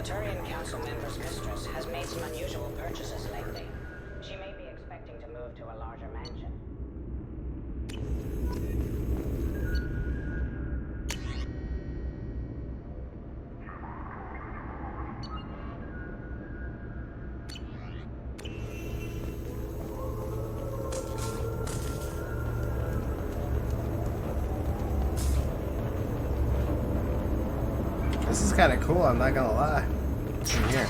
Turian Council member's mistress has made some unusual purchases lately. She may be expecting to move to a larger mansion. This is kind of cool, I'm not gonna lie. What's in here?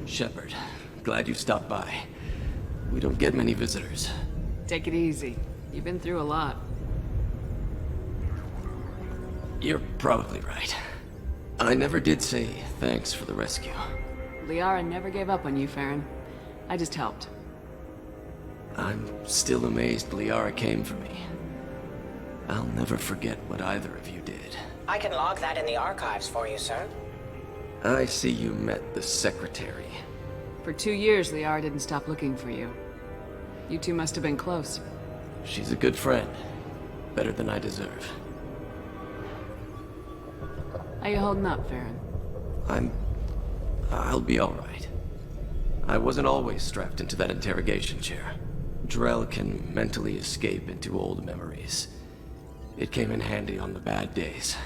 Shepard, glad you stopped by. We don't get many visitors. Take it easy. You've been through a lot. You're probably right. I never did say thanks for the rescue. Liara never gave up on you, Farron. I just helped. I'm still amazed Liara came for me. I'll never forget what either of you did. I can log that in the archives for you, sir. I see you met the secretary. For 2 years, Liara didn't stop looking for you. You two must have been close. She's a good friend. Better than I deserve. How you holding up, Farron? I'll be alright. I wasn't always strapped into that interrogation chair. Drell can mentally escape into old memories. It came in handy on the bad days.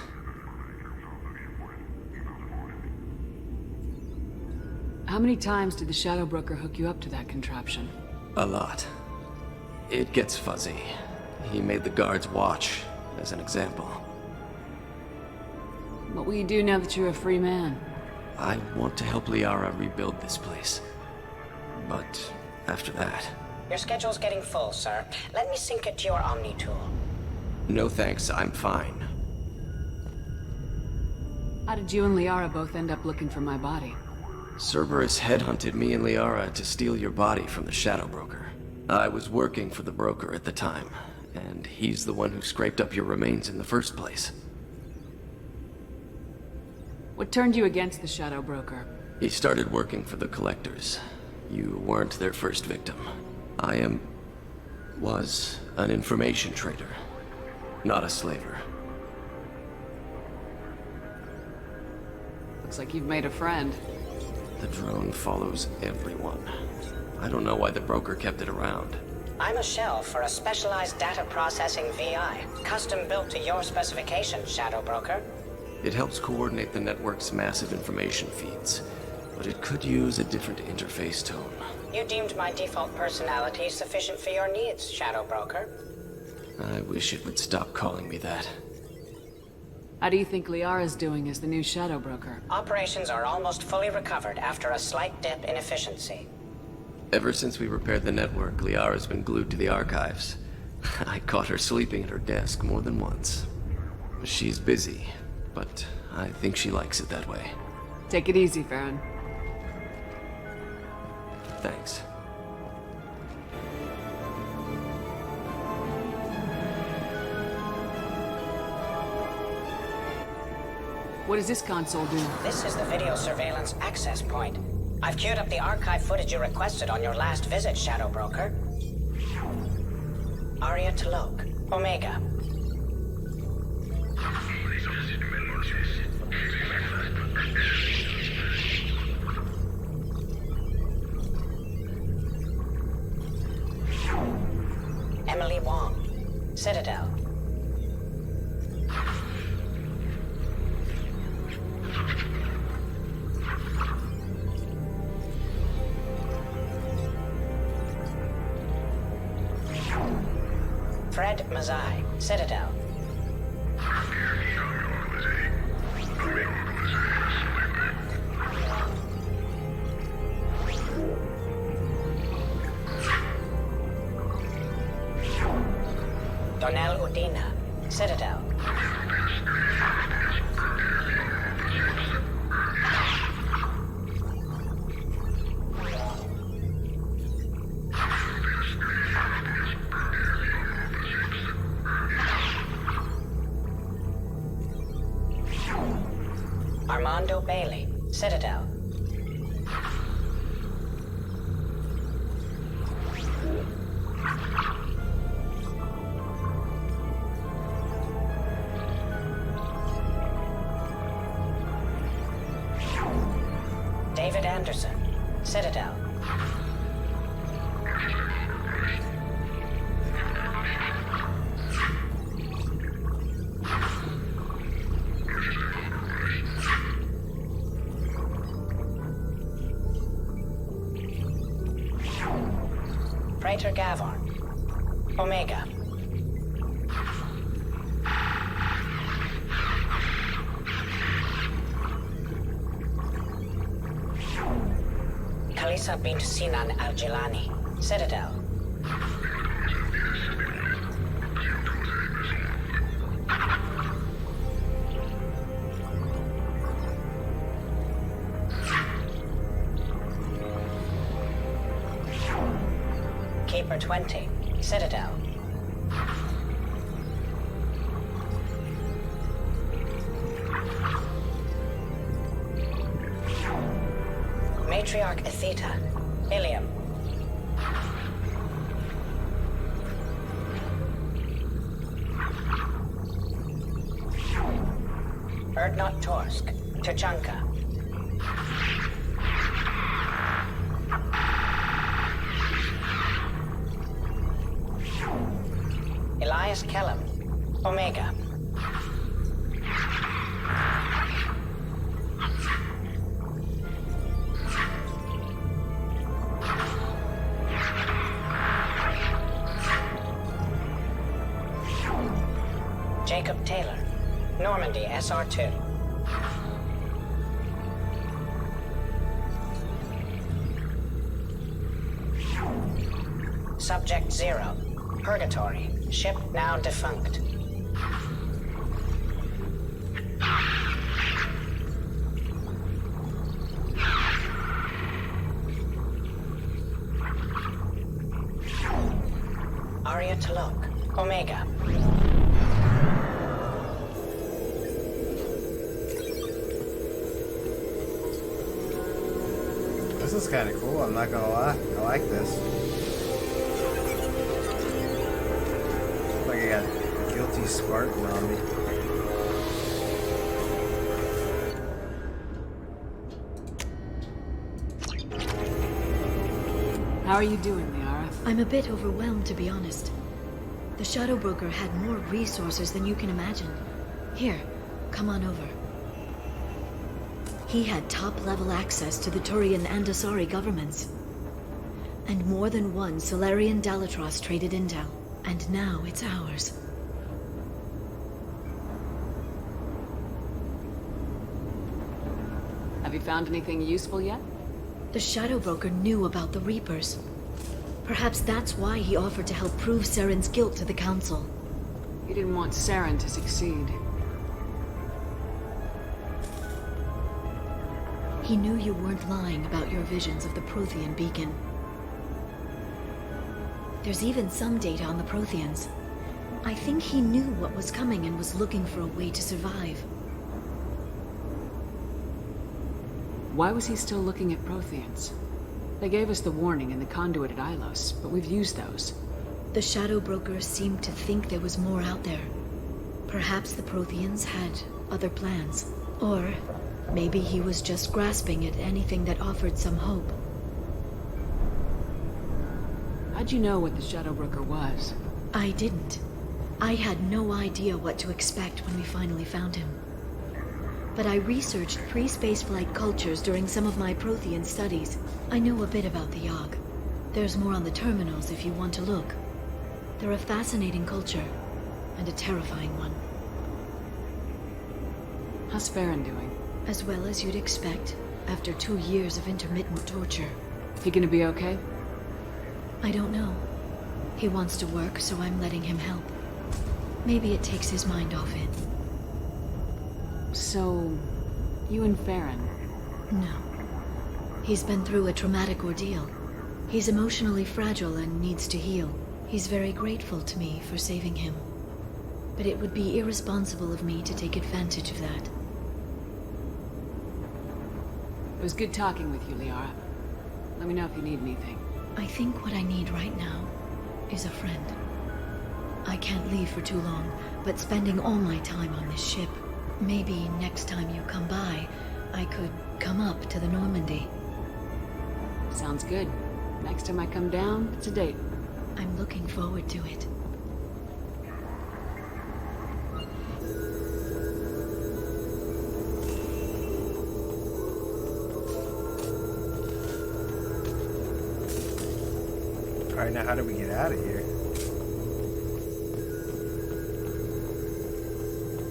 How many times did the Shadow Broker hook you up to that contraption? A lot. It gets fuzzy. He made the guards watch, as an example. What will you do now that you're a free man? I want to help Liara rebuild this place. But after that... Your schedule's getting full, sir. Let me sync it to your Omni tool. No thanks, I'm fine. How did you and Liara both end up looking for my body? Cerberus headhunted me and Liara to steal your body from the Shadow Broker. I was working for the broker at the time, and he's the one who scraped up your remains in the first place. What turned you against the Shadow Broker? He started working for the Collectors. You weren't their first victim. was an information trader, not a slaver. Looks like you've made a friend. The drone follows everyone. I don't know why the broker kept it around. I'm a shell for a specialized data processing VI, custom built to your specifications, Shadow Broker. It helps coordinate the network's massive information feeds, but it could use a different interface tone. You deemed my default personality sufficient for your needs, Shadow Broker. I wish it would stop calling me that. How do you think Liara's doing as the new Shadow Broker? Operations are almost fully recovered after a slight dip in efficiency. Ever since we repaired the network, Liara's been glued to the archives. I caught her sleeping at her desk more than once. She's busy, but I think she likes it that way. Take it easy, Farron. Thanks. What does this console do? This is the video surveillance access point. I've queued up the archive footage you requested on your last visit, Shadow Broker. Aria Talok, Omega. Emily Wong, Citadel. Fred Mazai, Citadel. Donnell Udina, Citadel. Armando Bailey, Citadel. Citadel. Praetor Gavorn. Omega. Kalisa bint Sinan al-Jilani. Citadel. Keeper 20. Citadel. Matriarch Atheta. Ilium. Erdnot Torsk. Tuchanka. Elias Kellum. Omega. Jacob Taylor. Normandy SR2. Subject 0. Purgatory. Ship now defunct. Arya Talok. Omega. This is kind of cool, I'm not gonna lie. I like this. Like I got a guilty Spartan on me. How are you doing, Liara? I'm a bit overwhelmed, to be honest. The Shadow Broker had more resources than you can imagine. Here, come on over. He had top-level access to the Turian and Asari governments. And more than one Solarian Dalatros traded intel. And now it's ours. Have you found anything useful yet? The Shadow Broker knew about the Reapers. Perhaps that's why he offered to help prove Saren's guilt to the Council. He didn't want Saren to succeed. He knew you weren't lying about your visions of the Prothean beacon. There's even some data on the Protheans. I think he knew what was coming and was looking for a way to survive. Why was he still looking at Protheans? They gave us the warning in the conduit at Ilos, but we've used those. The Shadow Broker seemed to think there was more out there. Perhaps the Protheans had other plans. Or maybe he was just grasping at anything that offered some hope. How'd you know what the Shadow Broker was? I didn't. I had no idea what to expect when we finally found him. But I researched pre-spaceflight cultures during some of my Prothean studies. I know a bit about the Yogg. There's more on the terminals if you want to look. They're a fascinating culture, and a terrifying one. How's Farron doing? As well as you'd expect, after 2 years of intermittent torture. He gonna be okay? I don't know. He wants to work, so I'm letting him help. Maybe it takes his mind off it. So, you and Farron? No. He's been through a traumatic ordeal. He's emotionally fragile and needs to heal. He's very grateful to me for saving him. But it would be irresponsible of me to take advantage of that. It was good talking with you, Liara. Let me know if you need anything. I think what I need right now is a friend. I can't leave for too long, but spending all my time on this ship. Maybe next time you come by, I could come up to the Normandy. Sounds good. Next time I come down, it's a date. I'm looking forward to it. Alright, now how do we get out of here?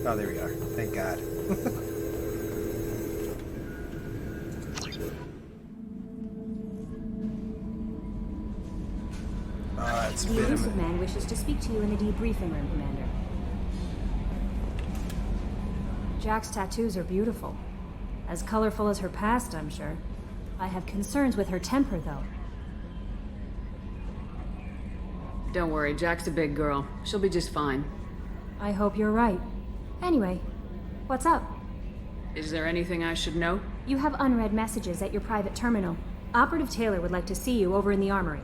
Oh, there we are. Thank God. Oh, it's The elusive man wishes to speak to you in the debriefing room, Commander. Jack's tattoos are beautiful. As colorful as her past, I'm sure. I have concerns with her temper, though. Don't worry, Jack's a big girl. She'll be just fine. I hope you're right. Anyway, what's up? Is there anything I should know? You have unread messages at your private terminal. Operative Taylor would like to see you over in the armory.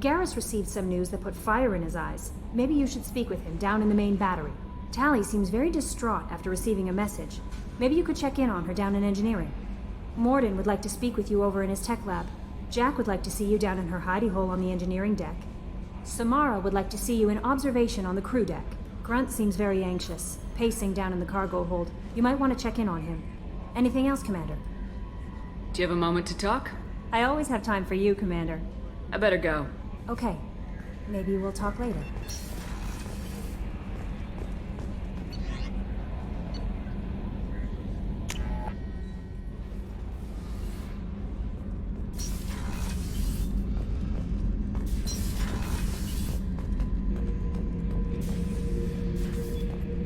Garrus received some news that put fire in his eyes. Maybe you should speak with him down in the main battery. Tally seems very distraught after receiving a message. Maybe you could check in on her down in engineering. Morden would like to speak with you over in his tech lab. Jack would like to see you down in her hidey hole on the engineering deck. Samara would like to see you in observation on the crew deck. Grunt seems very anxious, pacing down in the cargo hold. You might want to check in on him. Anything else, Commander? Do you have a moment to talk? I always have time for you, Commander. I better go. Okay. Maybe we'll talk later.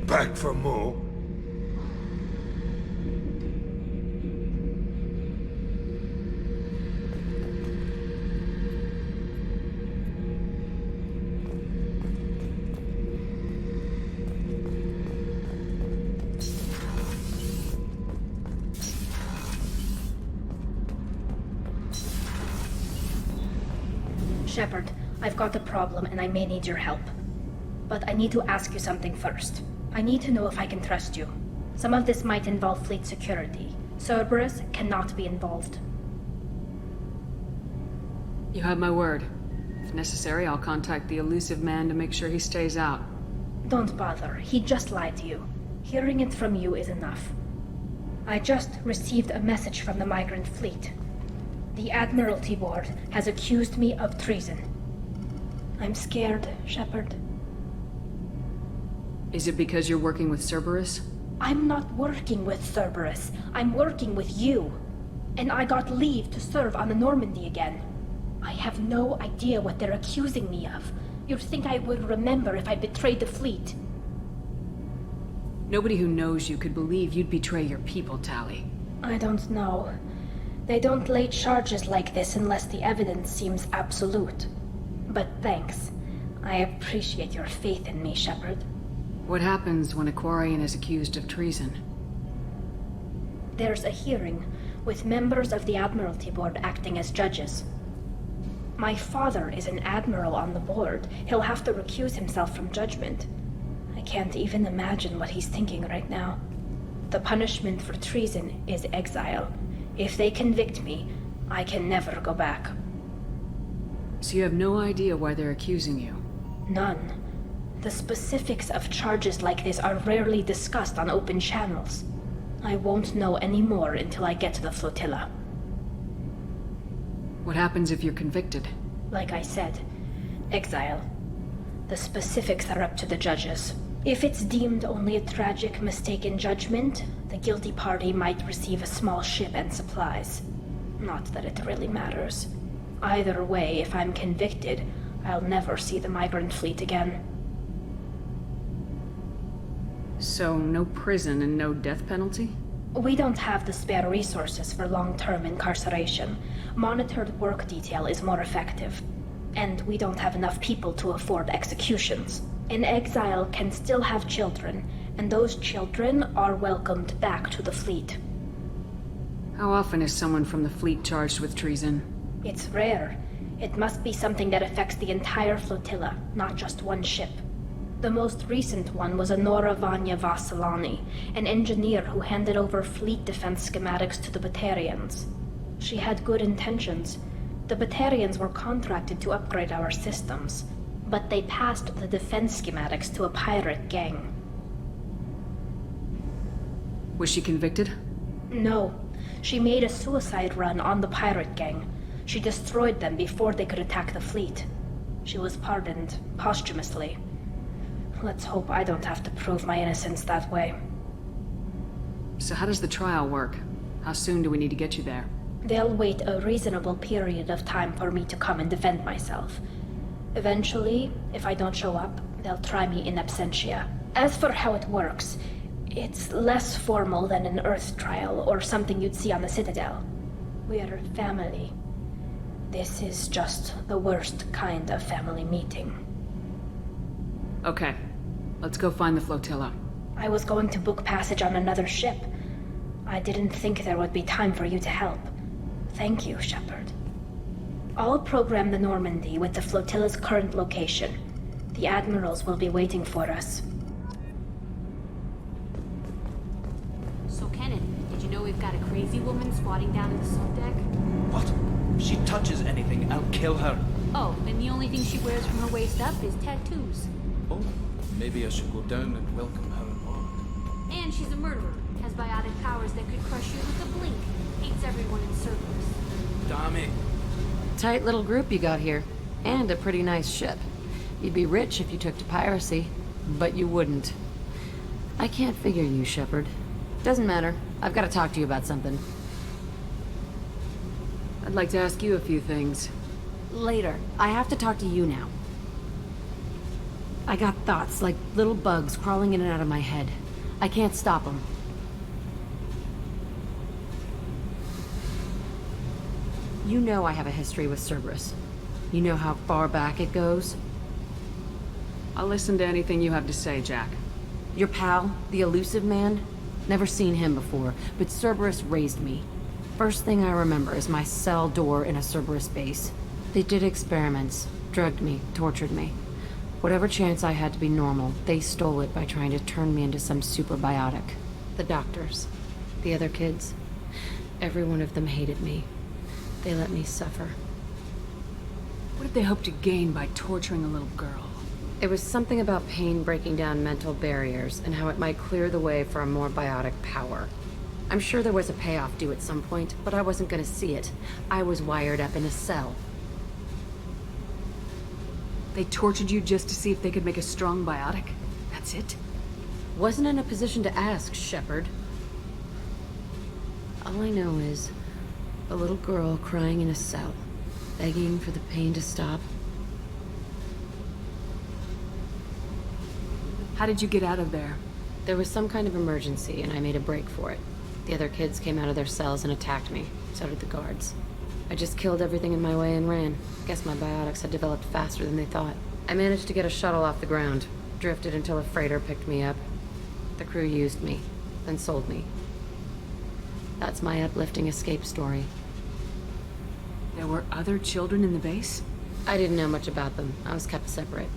Back for more? Shepard, I've got a problem and I may need your help. But I need to ask you something first. I need to know if I can trust you. Some of this might involve fleet security. Cerberus cannot be involved. You have my word. If necessary, I'll contact the elusive man to make sure he stays out. Don't bother. He just lied to you. Hearing it from you is enough. I just received a message from the migrant fleet. The Admiralty Board has accused me of treason. I'm scared, Shepard. Is it because you're working with Cerberus? I'm not working with Cerberus. I'm working with you. And I got leave to serve on the Normandy again. I have no idea what they're accusing me of. You'd think I would remember if I betrayed the fleet. Nobody who knows you could believe you'd betray your people, Tally. I don't know. They don't lay charges like this unless the evidence seems absolute. But thanks. I appreciate your faith in me, Shepard. What happens when a Quarian is accused of treason? There's a hearing, with members of the Admiralty Board acting as judges. My father is an admiral on the board. He'll have to recuse himself from judgment. I can't even imagine what he's thinking right now. The punishment for treason is exile. If they convict me, I can never go back. So you have no idea why they're accusing you? None. The specifics of charges like this are rarely discussed on open channels. I won't know any more until I get to the flotilla. What happens if you're convicted? Like I said, exile. The specifics are up to the judges. If it's deemed only a tragic mistake in judgment, the guilty party might receive a small ship and supplies. Not that it really matters. Either way, if I'm convicted, I'll never see the migrant fleet again. So, no prison and no death penalty? We don't have the spare resources for long-term incarceration. Monitored work detail is more effective. And we don't have enough people to afford executions. An exile can still have children, and those children are welcomed back to the fleet. How often is someone from the fleet charged with treason? It's rare. It must be something that affects the entire flotilla, not just one ship. The most recent one was Honora Vanya Vassilani, an engineer who handed over fleet defense schematics to the Batarians. She had good intentions, The Batarians were contracted to upgrade our systems, but they passed the defense schematics to a pirate gang. Was she convicted? No, she made a suicide run on the pirate gang. She destroyed them before they could attack the fleet. She was pardoned posthumously. Let's hope I don't have to prove my innocence that way. So how does the trial work? How soon do we need to get you there? They'll wait a reasonable period of time for me to come and defend myself. Eventually, if I don't show up, they'll try me in absentia. As for how it works, it's less formal than an Earth trial or something you'd see on the Citadel. We're family. This is just the worst kind of family meeting. Okay, let's go find the flotilla. I was going to book passage on another ship. I didn't think there would be time for you to help. Thank you, Shepard. I'll program the Normandy with the flotilla's current location. The admirals will be waiting for us. So, Kenneth, did you know we've got a crazy woman squatting down in the sub deck? What? If she touches anything, I'll kill her. Oh, and the only thing she wears from her waist up is tattoos. Oh, maybe I should go down and welcome her aboard. And she's a murderer, has biotic powers that could crush you with a blink, hates everyone in Cerberus. Damn it. Tight little group you got here. And a pretty nice ship. You'd be rich if you took to piracy, but you wouldn't. I can't figure you, Shepard. Doesn't matter. I've got to talk to you about something. I'd like to ask you a few things. Later. I have to talk to you now. I got thoughts like little bugs crawling in and out of my head. I can't stop them. You know I have a history with Cerberus. You know how far back it goes? I'll listen to anything you have to say, Jack. Your pal, the elusive man? Never seen him before, but Cerberus raised me. First thing I remember is my cell door in a Cerberus base. They did experiments, drugged me, tortured me. Whatever chance I had to be normal, they stole it by trying to turn me into some super biotic. The doctors, the other kids, every one of them hated me. They let me suffer. What did they hope to gain by torturing a little girl? It was something about pain breaking down mental barriers and how it might clear the way for a more biotic power. I'm sure there was a payoff due at some point, but I wasn't going to see it. I was wired up in a cell. They tortured you just to see if they could make a strong biotic? That's it? Wasn't in a position to ask, Shepard. All I know is a little girl crying in a cell, begging for the pain to stop. How did you get out of there? There was some kind of emergency, and I made a break for it. The other kids came out of their cells and attacked me. So did the guards. I just killed everything in my way and ran. Guess my biotics had developed faster than they thought. I managed to get a shuttle off the ground. Drifted until a freighter picked me up. The crew used me, then sold me. That's my uplifting escape story. There were other children in the base? I didn't know much about them. I was kept separate.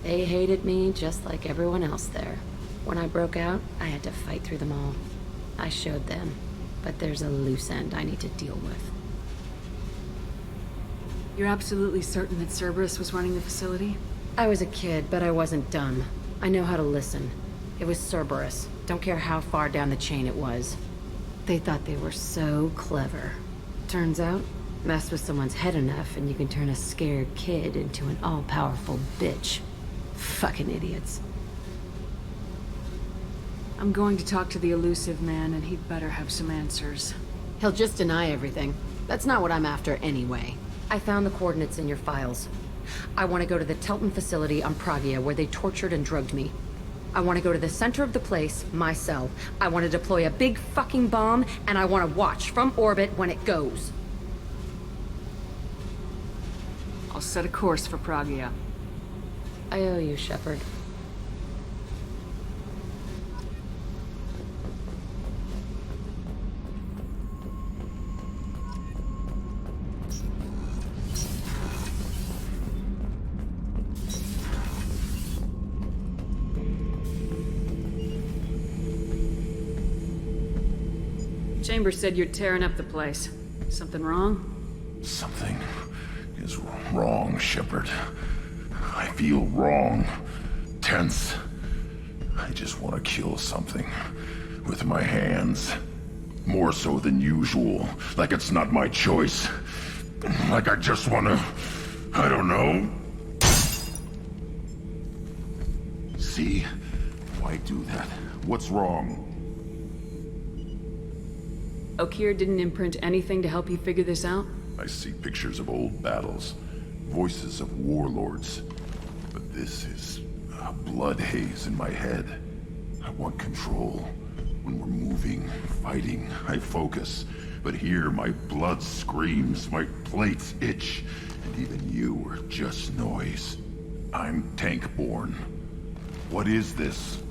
They hated me just like everyone else there. When I broke out, I had to fight through them all. I showed them, but there's a loose end I need to deal with. You're absolutely certain that Cerberus was running the facility? I was a kid, but I wasn't dumb. I know how to listen. It was Cerberus. Don't care how far down the chain it was. They thought they were so clever. Turns out, mess with someone's head enough and you can turn a scared kid into an all-powerful bitch. Fucking idiots. I'm going to talk to the elusive man, and he'd better have some answers. He'll just deny everything. That's not what I'm after anyway. I found the coordinates in your files. I want to go to the Telton facility on Pragia where they tortured and drugged me. I want to go to the center of the place, my cell. I want to deploy a big fucking bomb, and I want to watch from orbit when it goes. I'll set a course for Pragia. I owe you, Shepard. Chambers said you're tearing up the place. Something wrong? Something wrong, Shepard. I feel wrong. Tense. I just want to kill something. With my hands. More so than usual. Like it's not my choice. Like I just want to... I don't know. See? Why do that? What's wrong? Okeer didn't imprint anything to help you figure this out? I see pictures of old battles. Voices of warlords. But this is a blood haze in my head. I want control. When we're moving, fighting, I focus. But here, my blood screams, my plates itch, and even you are just noise. I'm tank-born. What is this?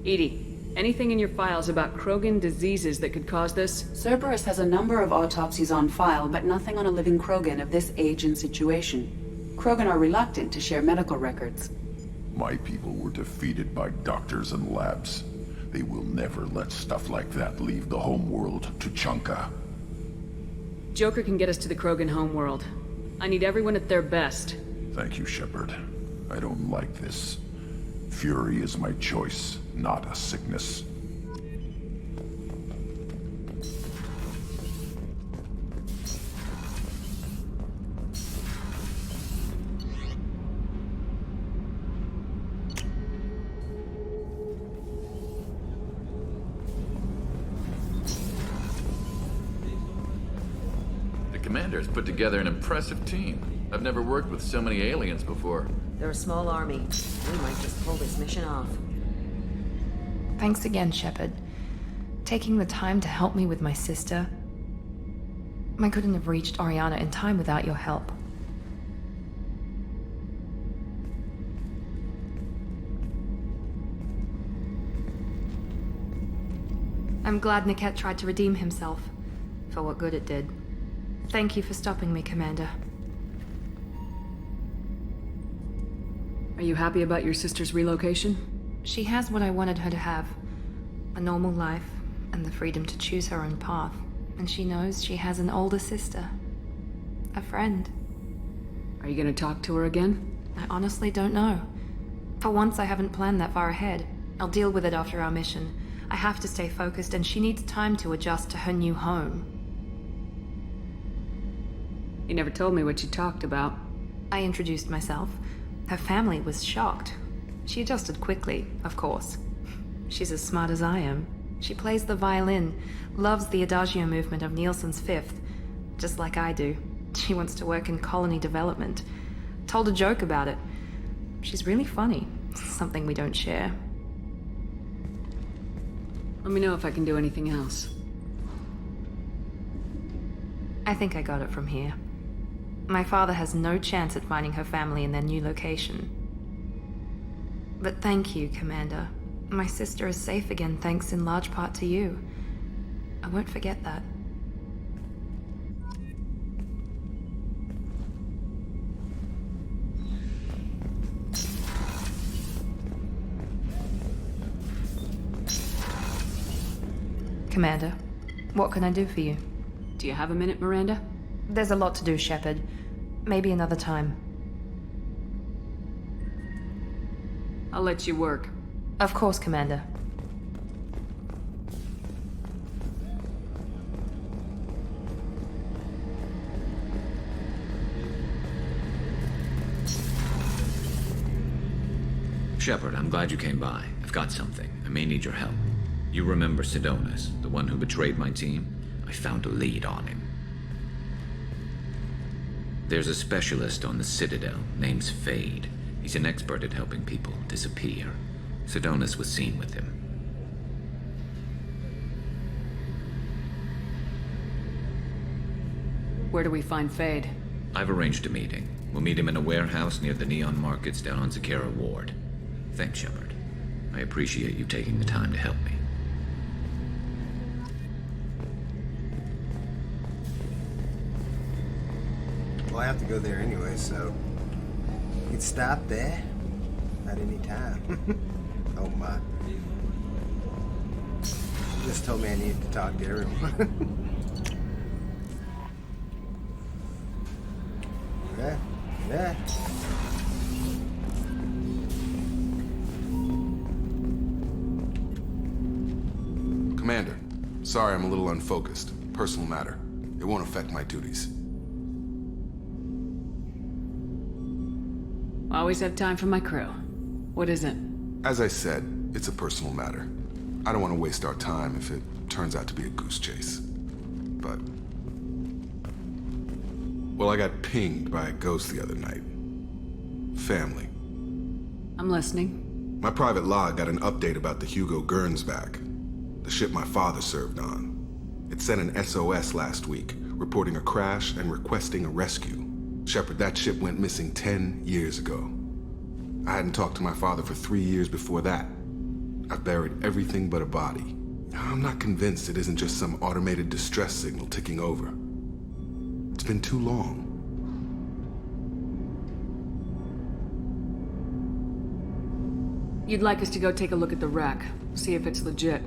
EDI, anything in your files about Krogan diseases that could cause this? Cerberus has a number of autopsies on file, but nothing on a living Krogan of this age and situation. Krogan are reluctant to share medical records. My people were defeated by doctors and labs. They will never let stuff like that leave the homeworld to Chunka. Joker can get us to the Krogan homeworld. I need everyone at their best. Thank you, Shepard. I don't like this. Fury is my choice, not a sickness. Commander's put together an impressive team. I've never worked with so many aliens before. They're a small army. We might just pull this mission off. Thanks again, Shepard. Taking the time to help me with my sister. I couldn't have reached Oriana in time without your help. I'm glad Niket tried to redeem himself, for what good it did. Thank you for stopping me, Commander. Are you happy about your sister's relocation? She has what I wanted her to have. A normal life, and the freedom to choose her own path. And she knows she has an older sister. A friend. Are you gonna talk to her again? I honestly don't know. For once, I haven't planned that far ahead. I'll deal with it after our mission. I have to stay focused, and she needs time to adjust to her new home. You never told me what you talked about. I introduced myself. Her family was shocked. She adjusted quickly, of course. She's as smart as I am. She plays the violin, loves the Adagio movement of Nielsen's Fifth, just like I do. She wants to work in colony development. Told a joke about it. She's really funny, something we don't share. Let me know if I can do anything else. I think I got it from here. My father has no chance at finding her family in their new location. But thank you, Commander. My sister is safe again thanks in large part to you. I won't forget that. Commander, what can I do for you? Do you have a minute, Miranda? There's a lot to do, Shepard. Maybe another time. I'll let you work. Of course, Commander. Shepard, I'm glad you came by. I've got something. I may need your help. You remember Sidonis, the one who betrayed my team? I found a lead on him. There's a specialist on the Citadel, name's Fade. He's an expert at helping people disappear. Sidonis was seen with him. Where do we find Fade? I've arranged a meeting. We'll meet him in a warehouse near the Neon Markets down on Zakera Ward. Thanks, Shepard. I appreciate you taking the time to help me. Well, I have to go there anyway, so you can stop there at any time. Oh my. You just told me I needed to talk to everyone. Yeah. Yeah. Commander, sorry I'm a little unfocused. Personal matter. It won't affect my duties. Always have time for my crew. What is it? As I said, it's a personal matter. I don't want to waste our time if it turns out to be a goose chase. But... well, I got pinged by a ghost the other night. Family. I'm listening. My private log got an update about the Hugo Gernsback, the ship my father served on. It sent an SOS last week, reporting a crash and requesting a rescue. Shepard, that ship went missing 10 years ago. I hadn't talked to my father for 3 years before that. I've buried everything but a body. I'm not convinced it isn't just some automated distress signal ticking over. It's been too long. You'd like us to go take a look at the wreck, see if it's legit.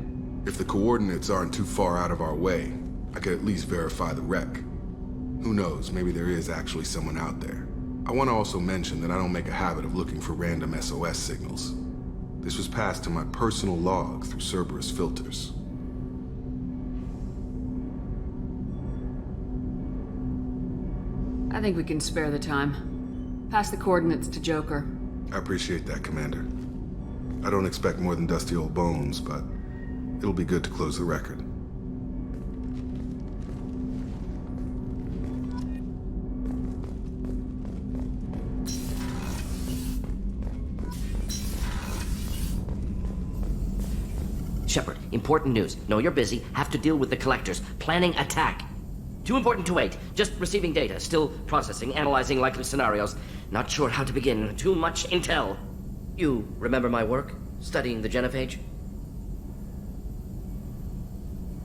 If the coordinates aren't too far out of our way, I could at least verify the wreck. Who knows, maybe there is actually someone out there. I want to also mention that I don't make a habit of looking for random SOS signals. This was passed to my personal log through Cerberus filters. I think we can spare the time. Pass the coordinates to Joker. I appreciate that, Commander. I don't expect more than dusty old bones, but it'll be good to close the record. Shepard, important news. Know you're busy. Have to deal with the collectors. Planning attack. Too important to wait. Just receiving data. Still processing, analyzing likely scenarios. Not sure how to begin. Too much intel. You remember my work? Studying the genophage?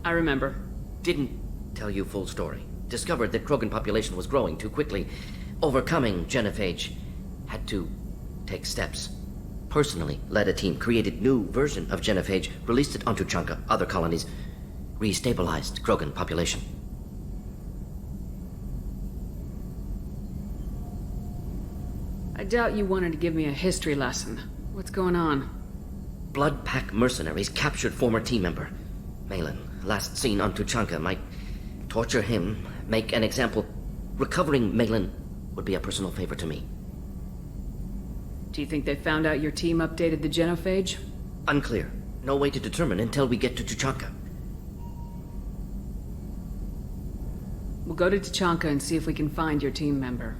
I remember. Didn't tell you full story. Discovered that Krogan population was growing too quickly. Overcoming genophage. Had to take steps. Personally led a team, created new version of genophage, released it onto Tuchanka, other colonies, restabilized Krogan population. I doubt you wanted to give me a history lesson. What's going on? Blood Pack mercenaries captured former team member. Malin, last seen on Tuchanka, might torture him, make an example. Recovering Malin would be a personal favor to me. Do you think they found out your team updated the genophage? Unclear. No way to determine until we get to Tuchanka. We'll go to Tuchanka and see if we can find your team member.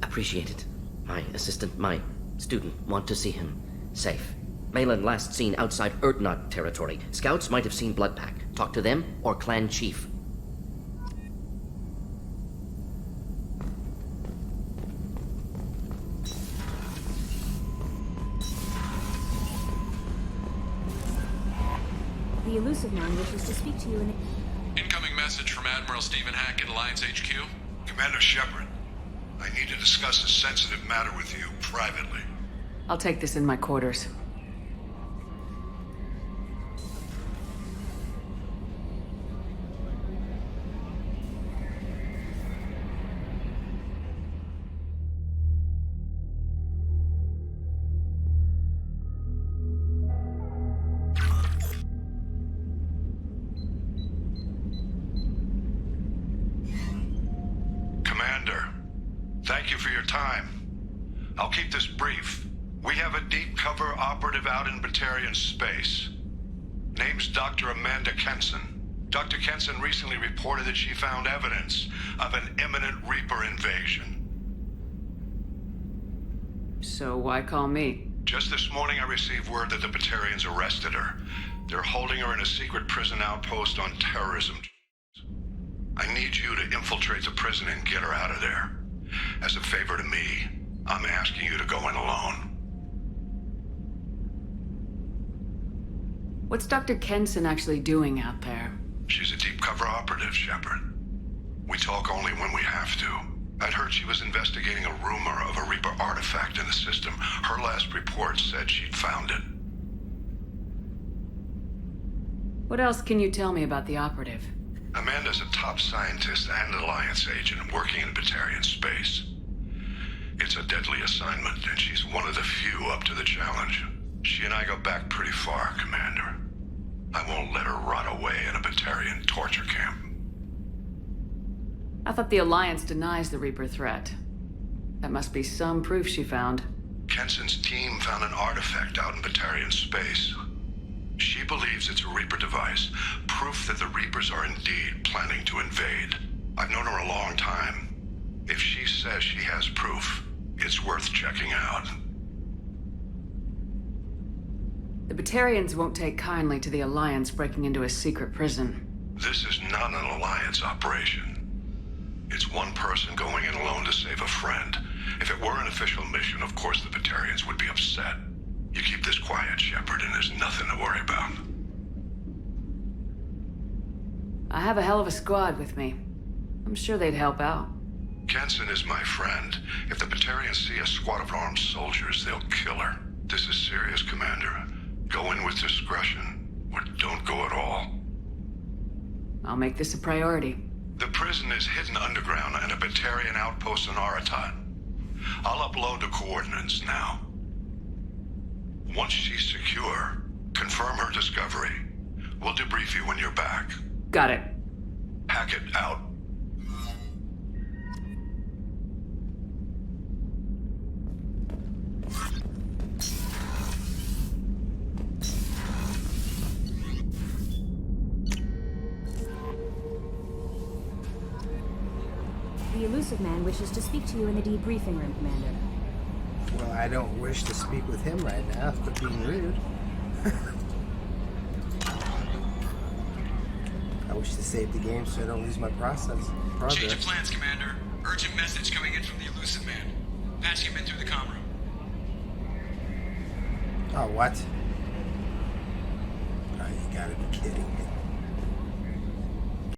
Appreciate it. My assistant, my student, want to see him safe. Malin last seen outside Erdnot territory. Scouts might have seen Blood Pack. Talk to them or clan chief. The elusive man wishes to speak to you in... Incoming message from Admiral Stephen Hackett, Alliance HQ. Commander Shepard, I need to discuss a sensitive matter with you privately. I'll take this in my quarters. Thank you for your time. I'll keep this brief. We have a deep cover operative out in Batarian space. Name's Dr. Amanda Kenson. Dr. Kenson recently reported that she found evidence of an imminent Reaper invasion. So why call me? Just this morning I received word that the Batarians arrested her. They're holding her in a secret prison outpost on terrorism. I need you to infiltrate the prison and get her out of there. As a favor to me, I'm asking you to go in alone. What's Dr. Kenson actually doing out there? She's a deep cover operative, Shepard. We talk only when we have to. I'd heard she was investigating a rumor of a Reaper artifact in the system. Her last report said she'd found it. What else can you tell me about the operative? Amanda's a top scientist and Alliance agent working in Batarian space. It's a deadly assignment, and she's one of the few up to the challenge. She and I go back pretty far, Commander. I won't let her rot away in a Batarian torture camp. I thought the Alliance denies the Reaper threat. That must be some proof she found. Kenson's team found an artifact out in Batarian space. She believes it's a Reaper device, proof that the Reapers are indeed planning to invade. I've known her a long time. If she says she has proof, it's worth checking out. The Batarians won't take kindly to the Alliance breaking into a secret prison. This is not an Alliance operation. It's one person going in alone to save a friend. If it were an official mission, of course the Batarians would be upset. You keep this quiet, Shepard, and there's nothing to worry about. I have a hell of a squad with me. I'm sure they'd help out. Kenson is my friend. If the Batarians see a squad of armed soldiers, they'll kill her. This is serious, Commander. Go in with discretion, or don't go at all. I'll make this a priority. The prison is hidden underground and a Batarian outpost in Aratat. I'll upload the coordinates now. Once she's secure, confirm her discovery. We'll debrief you when you're back. Got it. Hackett out. The elusive man wishes to speak to you in the debriefing room, Commander. Well, I don't wish to speak with him right now, for being rude. I wish to save the game so I don't lose my progress. Change of plans, Commander. Urgent message coming in from the elusive man. Patching him in through the comm room. Oh, what? Oh, you gotta be kidding me.